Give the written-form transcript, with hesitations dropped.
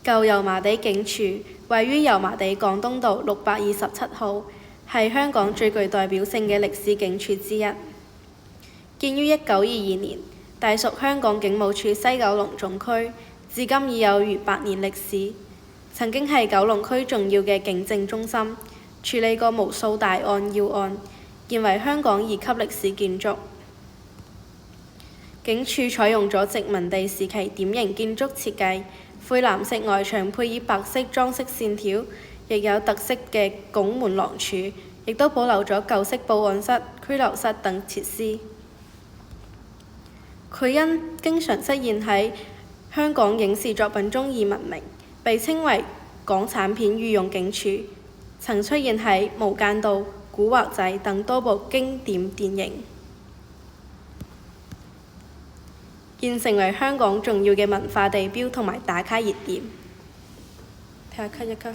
舊油麻地警署位於油麻地廣東道627號，係香港最具代表性嘅歷史警署之一。建於1922年，隸屬香港警務處西九龍總區，至今已有逾100年歷史。曾經係九龍區重要嘅警政中心，處理過無數大案要案，現為香港2級歷史建築。警署採用咗殖民地時期典型建築設計，灰藍色外牆配以白色裝飾線條，亦有特色嘅拱門廊柱，亦都保留咗舊式報案室、拘留室等設施。佢因經常出現喺香港影視作品中而聞名，被稱為港產片御用警署，曾出現喺《無間道》、《古惑仔》等多部經典電影，現成為香港重要嘅文化地標同埋打卡熱點。睇下咳一咳。